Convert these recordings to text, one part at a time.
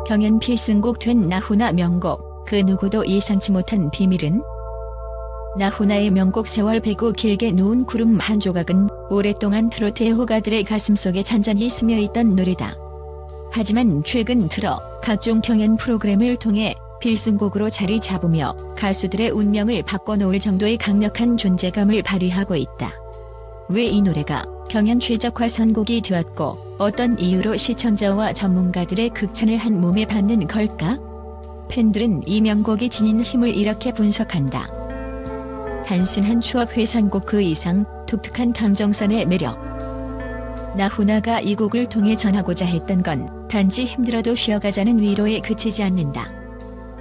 경연 필승곡 된 나훈아 명곡 그 누구도 예상치 못한 비밀은? 나훈아의 명곡 세월 베고 길게 누운 구름 한 조각은 오랫동안 트로트 애호가들의 가슴속에 잔잔히 스며있던 노래다. 하지만 최근 들어 각종 경연 프로그램을 통해 필승곡으로 자리 잡으며 가수들의 운명을 바꿔놓을 정도의 강력한 존재감을 발휘하고 있다. 왜 이 노래가 경연 최적화 선곡이 되었고 어떤 이유로 시청자와 전문가들의 극찬을 한 몸에 받는 걸까? 팬들은 이 명곡이 지닌 힘을 이렇게 분석한다. 단순한 추억 회상곡 그 이상 독특한 감정선의 매력. 나훈아가 이 곡을 통해 전하고자 했던 건 단지 힘들어도 쉬어가자는 위로에 그치지 않는다.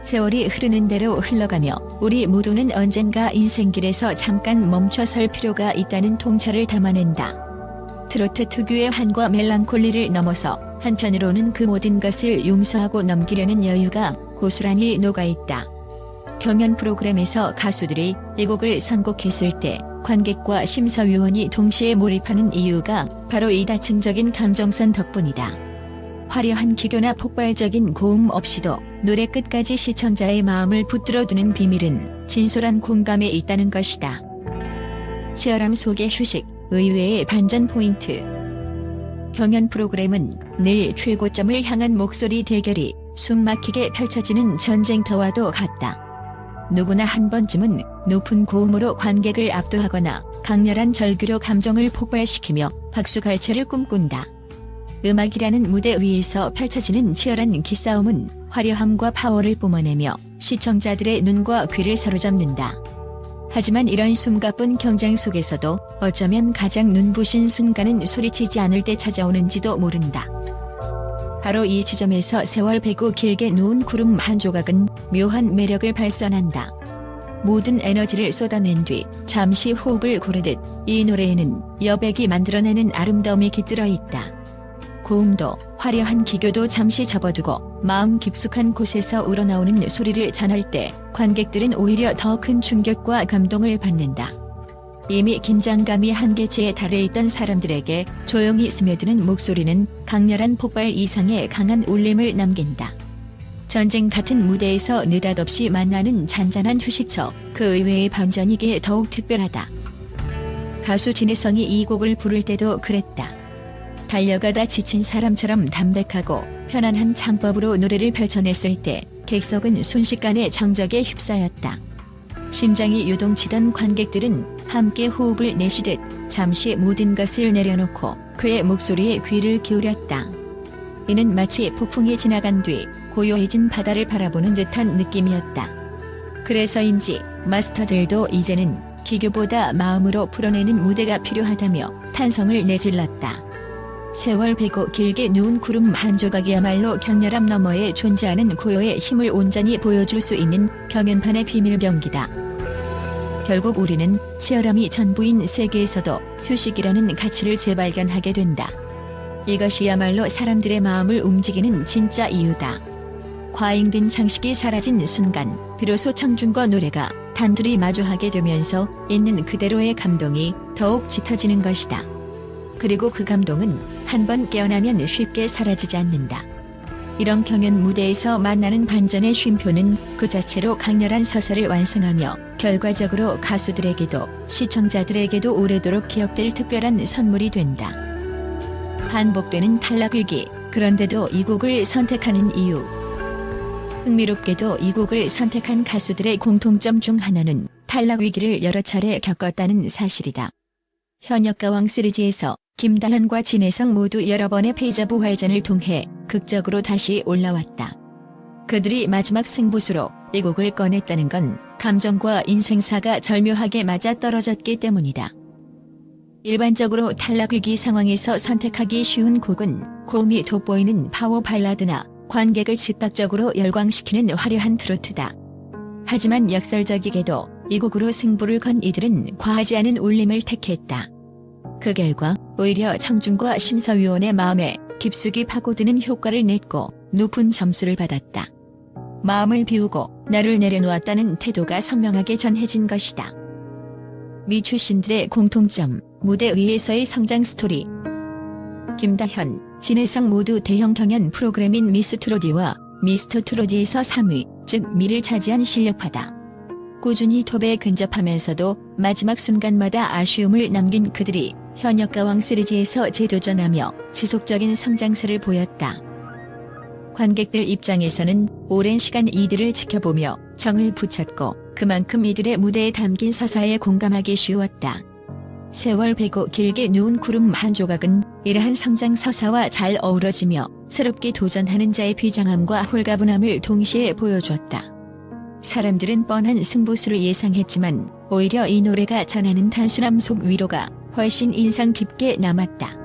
세월이 흐르는 대로 흘러가며 우리 모두는 언젠가 인생길에서 잠깐 멈춰설 필요가 있다는 통찰을 담아낸다. 트로트 특유의 한과 멜랑콜리를 넘어서 한편으로는 그 모든 것을 용서하고 넘기려는 여유가 고스란히 녹아있다. 경연 프로그램에서 가수들이 이 곡을 선곡했을 때 관객과 심사위원이 동시에 몰입하는 이유가 바로 이 다층적인 감정선 덕분이다. 화려한 기교나 폭발적인 고음 없이도 노래 끝까지 시청자의 마음을 붙들어두는 비밀은 진솔한 공감에 있다는 것이다. 치열함 속의 휴식, 의외의 반전 포인트. 경연 프로그램은 늘 최고점을 향한 목소리 대결이 숨막히게 펼쳐지는 전쟁터와도 같다. 누구나 한 번쯤은 높은 고음으로 관객을 압도하거나 강렬한 절규로 감정을 폭발시키며 박수갈채를 꿈꾼다. 음악이라는 무대 위에서 펼쳐지는 치열한 기싸움은 화려함과 파워를 뿜어내며 시청자들의 눈과 귀를 사로잡는다. 하지만 이런 숨가쁜 경쟁 속에서도 어쩌면 가장 눈부신 순간은 소리치지 않을 때 찾아오는지도 모른다. 바로 이 지점에서 세월 베고 길게 누운 구름 한 조각은 묘한 매력을 발산한다. 모든 에너지를 쏟아낸 뒤 잠시 호흡을 고르듯 이 노래에는 여백이 만들어내는 아름다움이 깃들어 있다. 고음도 화려한 기교도 잠시 접어두고 마음 깊숙한 곳에서 우러나오는 소리를 전할 때 관객들은 오히려 더 큰 충격과 감동을 받는다. 이미 긴장감이 한계치에 달해 있던 사람들에게 조용히 스며드는 목소리는 강렬한 폭발 이상의 강한 울림을 남긴다. 전쟁 같은 무대에서 느닷없이 만나는 잔잔한 휴식처, 그 의외의 반전이기에 더욱 특별하다. 가수 진혜성이 이 곡을 부를 때도 그랬다. 달려가다 지친 사람처럼 담백하고 편안한 창법으로 노래를 펼쳐냈을 때 객석은 순식간에 정적에 휩싸였다. 심장이 요동치던 관객들은 함께 호흡을 내쉬듯 잠시 모든 것을 내려놓고 그의 목소리에 귀를 기울였다. 이는 마치 폭풍이 지나간 뒤 고요해진 바다를 바라보는 듯한 느낌이었다. 그래서인지 마스터들도 이제는 기교보다 마음으로 풀어내는 무대가 필요하다며 탄성을 내질렀다. 세월 베고 길게 누운 구름 한 조각이야말로 격렬함 너머에 존재하는 고요의 힘을 온전히 보여줄 수 있는 경연판의 비밀병기다. 결국 우리는 치열함이 전부인 세계에서도 휴식이라는 가치를 재발견하게 된다. 이것이야말로 사람들의 마음을 움직이는 진짜 이유다. 과잉된 장식이 사라진 순간 비로소 청중과 노래가 단둘이 마주하게 되면서 있는 그대로의 감동이 더욱 짙어지는 것이다. 그리고 그 감동은 한번 깨어나면 쉽게 사라지지 않는다. 이런 경연 무대에서 만나는 반전의 쉼표는 그 자체로 강렬한 서사를 완성하며 결과적으로 가수들에게도 시청자들에게도 오래도록 기억될 특별한 선물이 된다. 반복되는 탈락 위기, 그런데도 이 곡을 선택하는 이유. 흥미롭게도 이 곡을 선택한 가수들의 공통점 중 하나는 탈락 위기를 여러 차례 겪었다는 사실이다. 현역가왕 시리즈에서 김다현과 진혜성 모두 여러 번의 패자 부활전을 통해 극적으로 다시 올라왔다. 그들이 마지막 승부수로 이 곡을 꺼냈다는 건 감정과 인생사가 절묘하게 맞아떨어졌기 때문이다. 일반적으로 탈락 위기 상황에서 선택하기 쉬운 곡은 고음이 돋보이는 파워 발라드나 관객을 즉각적으로 열광시키는 화려한 트로트다. 하지만 역설적이게도 이 곡으로 승부를 건 이들은 과하지 않은 울림을 택했다. 그 결과 오히려 청중과 심사위원의 마음에 깊숙이 파고드는 효과를 냈고 높은 점수를 받았다. 마음을 비우고 나를 내려놓았다는 태도가 선명하게 전해진 것이다. 미 출신들의 공통점, 무대 위에서의 성장 스토리. 김다현, 진혜성 모두 대형 경연 프로그램인 미스 트로디와 미스터 트롯에서 3위, 즉 미를 차지한 실력파다. 꾸준히 톱에 근접하면서도 마지막 순간마다 아쉬움을 남긴 그들이 현역 가왕 시리즈에서 재도전하며 지속적인 성장세를 보였다. 관객들 입장에서는 오랜 시간 이들을 지켜보며 정을 붙였고 그만큼 이들의 무대에 담긴 서사에 공감하기 쉬웠다. 세월 베고 길게 누운 구름 한 조각은 이러한 성장 서사와 잘 어우러지며 새롭게 도전하는 자의 비장함과 홀가분함을 동시에 보여주었다. 사람들은 뻔한 승부수를 예상했지만 오히려 이 노래가 전하는 단순함 속 위로가 훨씬 인상 깊게 남았다.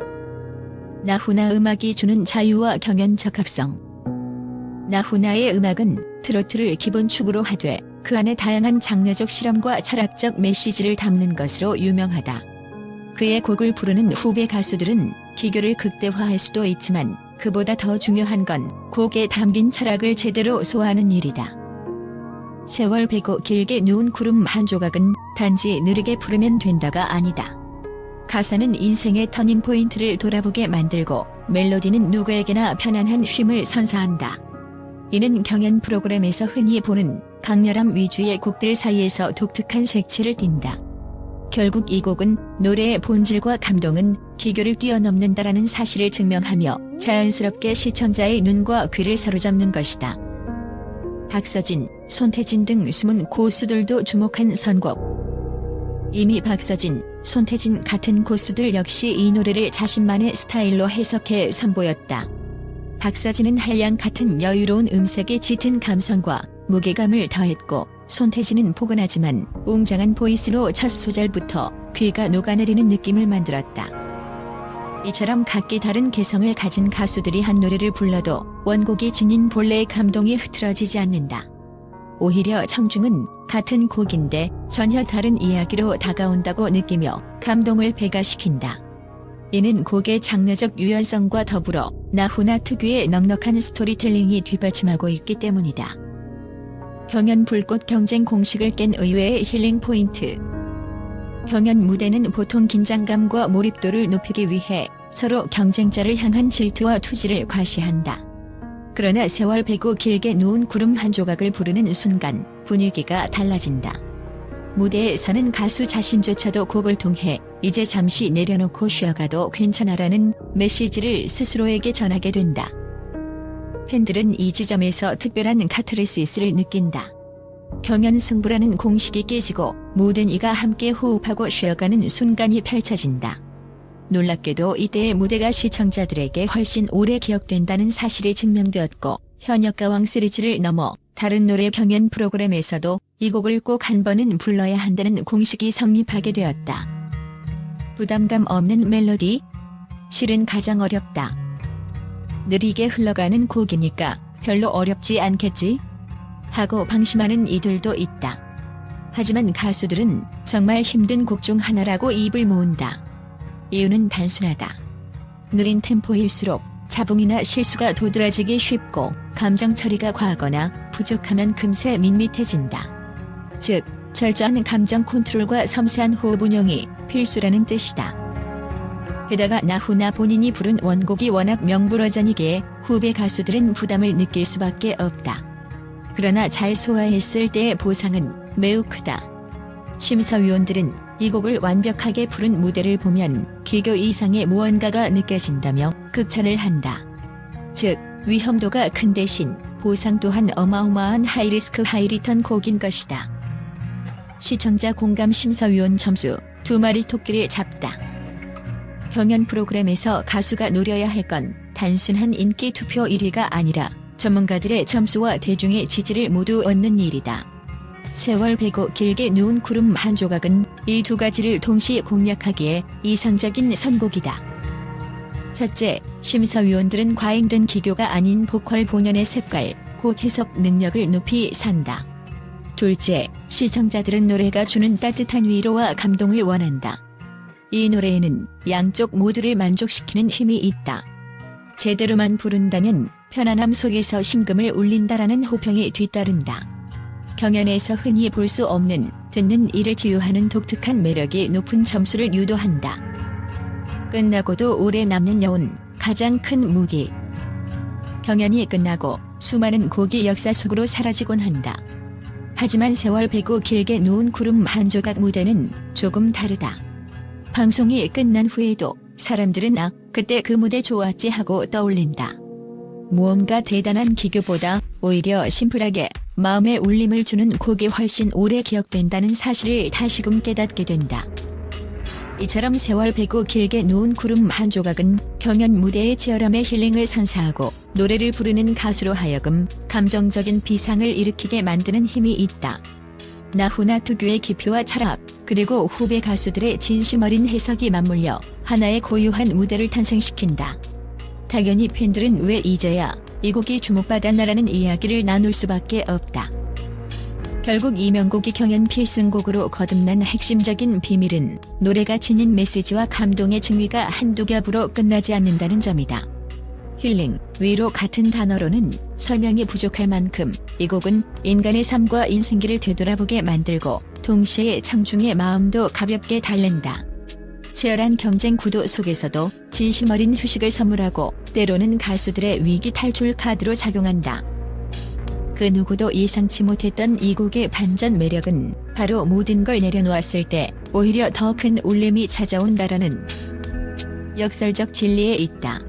나훈아 음악이 주는 자유와 경연 적합성. 나훈아의 음악은 트로트를 기본축으로 하되 그 안에 다양한 장르적 실험과 철학적 메시지를 담는 것으로 유명하다. 그의 곡을 부르는 후배 가수들은 기교를 극대화할 수도 있지만 그보다 더 중요한 건 곡에 담긴 철학을 제대로 소화하는 일이다. 세월 베고 길게 누운 구름 한 조각은 단지 느리게 부르면 된다가 아니다. 가사는 인생의 터닝포인트를 돌아보게 만들고 멜로디는 누구에게나 편안한 쉼을 선사한다. 이는 경연 프로그램에서 흔히 보는 강렬함 위주의 곡들 사이에서 독특한 색채를 띈다. 결국 이 곡은 노래의 본질과 감동은 기교를 뛰어넘는다라는 사실을 증명하며 자연스럽게 시청자의 눈과 귀를 사로잡는 것이다. 박서진, 손태진 등 숨은 고수들도 주목한 선곡. 이미 박서진, 손태진 같은 고수들 역시 이 노래를 자신만의 스타일로 해석해 선보였다. 박서진은 한량 같은 여유로운 음색에 짙은 감성과 무게감을 더했고 손태진은 포근하지만 웅장한 보이스로 첫 소절부터 귀가 녹아내리는 느낌을 만들었다. 이처럼 각기 다른 개성을 가진 가수들이 한 노래를 불러도 원곡이 지닌 본래의 감동이 흐트러지지 않는다. 오히려 청중은 같은 곡인데 전혀 다른 이야기로 다가온다고 느끼며 감동을 배가시킨다. 이는 곡의 장르적 유연성과 더불어 나훈아 특유의 넉넉한 스토리텔링이 뒷받침하고 있기 때문이다. 경연 불꽃 경쟁 공식을 깬 의외의 힐링 포인트. 경연 무대는 보통 긴장감과 몰입도를 높이기 위해 서로 경쟁자를 향한 질투와 투지를 과시한다. 그러나 세월 베고 길게 누운 구름 한 조각을 부르는 순간 분위기가 달라진다. 무대에 서는 가수 자신조차도 곡을 통해 이제 잠시 내려놓고 쉬어가도 괜찮아라는 메시지를 스스로에게 전하게 된다. 팬들은 이 지점에서 특별한 카타르시스를 느낀다. 경연 승부라는 공식이 깨지고 모든 이가 함께 호흡하고 쉬어가는 순간이 펼쳐진다. 놀랍게도 이때의 무대가 시청자들에게 훨씬 오래 기억된다는 사실이 증명되었고 현역 가왕 시리즈를 넘어 다른 노래 경연 프로그램에서도 이 곡을 꼭 한 번은 불러야 한다는 공식이 성립하게 되었다. 부담감 없는 멜로디? 실은 가장 어렵다. 느리게 흘러가는 곡이니까 별로 어렵지 않겠지? 하고 방심하는 이들도 있다. 하지만 가수들은 정말 힘든 곡 중 하나라고 입을 모은다. 이유는 단순하다. 느린 템포일수록 잡음이나 실수가 도드라지기 쉽고 감정 처리가 과하거나 부족하면 금세 밋밋해진다. 즉, 철저한 감정 컨트롤과 섬세한 호흡 운용이 필수라는 뜻이다. 게다가 나훈아 본인이 부른 원곡이 워낙 명불허전이기에 후배 가수들은 부담을 느낄 수밖에 없다. 그러나 잘 소화했을 때의 보상은 매우 크다. 심사위원들은 이 곡을 완벽하게 부른 무대를 보면 기교 이상의 무언가가 느껴진다며 극찬을 한다. 즉, 위험도가 큰 대신 보상 또한 어마어마한 하이리스크 하이리턴 곡인 것이다. 시청자 공감 심사위원 점수 2마리 토끼를 잡다. 경연 프로그램에서 가수가 노려야 할 건 단순한 인기 투표 1위가 아니라 전문가들의 점수와 대중의 지지를 모두 얻는 일이다. 세월 베고 길게 누운 구름 한 조각은 이 두 가지를 동시에 공략하기에 이상적인 선곡이다. 첫째, 심사위원들은 과잉된 기교가 아닌 보컬 본연의 색깔, 곡 해석 능력을 높이 산다. 둘째, 시청자들은 노래가 주는 따뜻한 위로와 감동을 원한다. 이 노래에는 양쪽 모두를 만족시키는 힘이 있다. 제대로만 부른다면 편안함 속에서 심금을 울린다라는 호평이 뒤따른다. 경연에서 흔히 볼 수 없는 듣는 이를 치유하는 독특한 매력이 높은 점수를 유도한다. 끝나고도 오래 남는 여운, 가장 큰 무기. 경연이 끝나고 수많은 곡이 역사 속으로 사라지곤 한다. 하지만 세월 배고 길게 누운 구름 한 조각 무대는 조금 다르다. 방송이 끝난 후에도 사람들은 그때 그 무대 좋았지 하고 떠올린다. 무언가 대단한 기교보다 오히려 심플하게 마음에 울림을 주는 곡이 훨씬 오래 기억된다는 사실을 다시금 깨닫게 된다. 이처럼 세월 배고 길게 누운 구름 한 조각은 경연 무대의 치열함에 힐링을 선사하고 노래를 부르는 가수로 하여금 감정적인 비상을 일으키게 만드는 힘이 있다. 나훈아 특유의 깊이와 철학, 그리고 후배 가수들의 진심 어린 해석이 맞물려 하나의 고유한 무대를 탄생시킨다. 당연히 팬들은 왜 이제야 이 곡이 주목받았나라는 이야기를 나눌 수밖에 없다. 결국 이 명곡이 경연 필승곡으로 거듭난 핵심적인 비밀은 노래가 지닌 메시지와 감동의 층위가 한두 겹으로 끝나지 않는다는 점이다. 힐링, 위로 같은 단어로는 설명이 부족할 만큼 이 곡은 인간의 삶과 인생길을 되돌아보게 만들고 동시에 청중의 마음도 가볍게 달랜다. 치열한 경쟁 구도 속에서도 진심 어린 휴식을 선물하고 때로는 가수들의 위기 탈출 카드로 작용한다. 그 누구도 예상치 못했던 이 곡의 반전 매력은 바로 모든 걸 내려놓았을 때 오히려 더 큰 울림이 찾아온다라는 역설적 진리에 있다.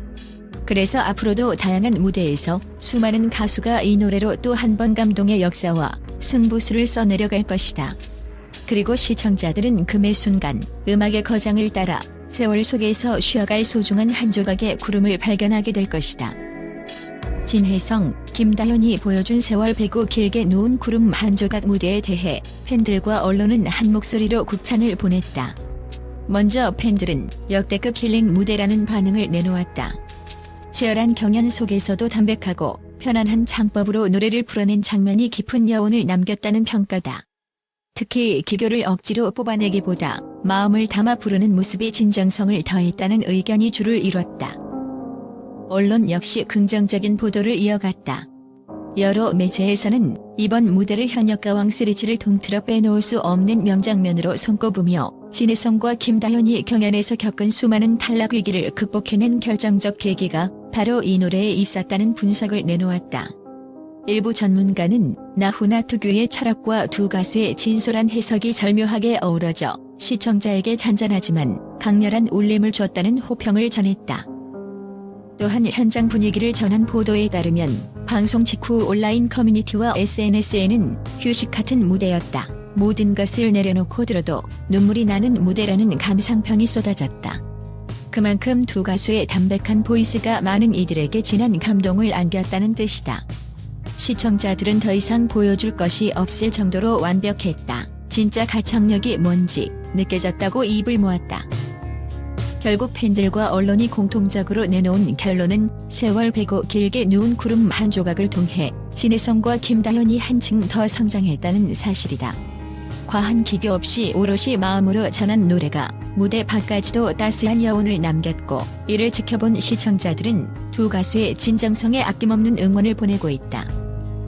그래서 앞으로도 다양한 무대에서 수많은 가수가 이 노래로 또 한 번 감동의 역사와 승부수를 써내려갈 것이다. 그리고 시청자들은 그 매 순간 음악의 거장을 따라 세월 속에서 쉬어갈 소중한 한 조각의 구름을 발견하게 될 것이다. 진혜성, 김다현이 보여준 세월 배고 길게 누운 구름 한 조각 무대에 대해 팬들과 언론은 한 목소리로 국찬을 보냈다. 먼저 팬들은 역대급 힐링 무대라는 반응을 내놓았다. 치열한 경연 속에서도 담백하고 편안한 창법으로 노래를 풀어낸 장면이 깊은 여운을 남겼다는 평가다. 특히 기교를 억지로 뽑아내기보다 마음을 담아 부르는 모습이 진정성을 더했다는 의견이 줄을 이뤘다. 언론 역시 긍정적인 보도를 이어갔다. 여러 매체에서는 이번 무대를 현역가왕 시리즈를 통틀어 빼놓을 수 없는 명장면으로 손꼽으며 진혜성과 김다현이 경연에서 겪은 수많은 탈락 위기를 극복해낸 결정적 계기가 바로 이 노래에 있었다는 분석을 내놓았다. 일부 전문가는 나훈아 특유의 철학과 두 가수의 진솔한 해석이 절묘하게 어우러져 시청자에게 잔잔하지만 강렬한 울림을 줬다는 호평을 전했다. 또한 현장 분위기를 전한 보도에 따르면 방송 직후 온라인 커뮤니티와 SNS에는 휴식 같은 무대였다. 모든 것을 내려놓고 들어도 눈물이 나는 무대라는 감상평이 쏟아졌다. 그만큼 두 가수의 담백한 보이스가 많은 이들에게 진한 감동을 안겼다는 뜻이다. 시청자들은 더 이상 보여줄 것이 없을 정도로 완벽했다. 진짜 가창력이 뭔지 느껴졌다고 입을 모았다. 결국 팬들과 언론이 공통적으로 내놓은 결론은 세월 배고 길게 누운 구름 한 조각을 통해 진혜성과 김다현이 한층 더 성장했다는 사실이다. 과한 기교 없이 오롯이 마음으로 전한 노래가 무대 밖까지도 따스한 여운을 남겼고 이를 지켜본 시청자들은 두 가수의 진정성에 아낌없는 응원을 보내고 있다.